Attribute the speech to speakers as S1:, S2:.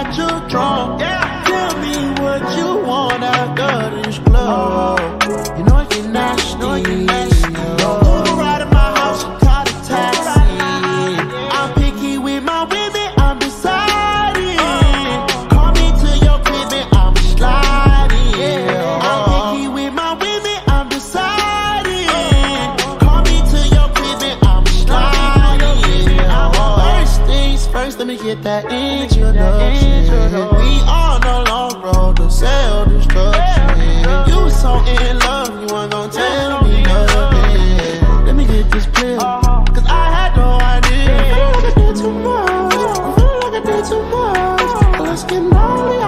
S1: got you drunk. Tell me what you want after this club. You know I get nasty. Don't ride in my house and call a taxi. I'm picky with my women, I'm deciding. Call me to your crib and I'm sliding. I'm picky with my women, I'm deciding. Call me to your crib and I'm sliding. First things first, let me get that introduction. We on a long road to self-destruction. You was so in love, you weren't gonna tell me nothing. Let me get this pill, cause I had no idea. I feel like I did too much, I feel like I did too much. Let's get lonely.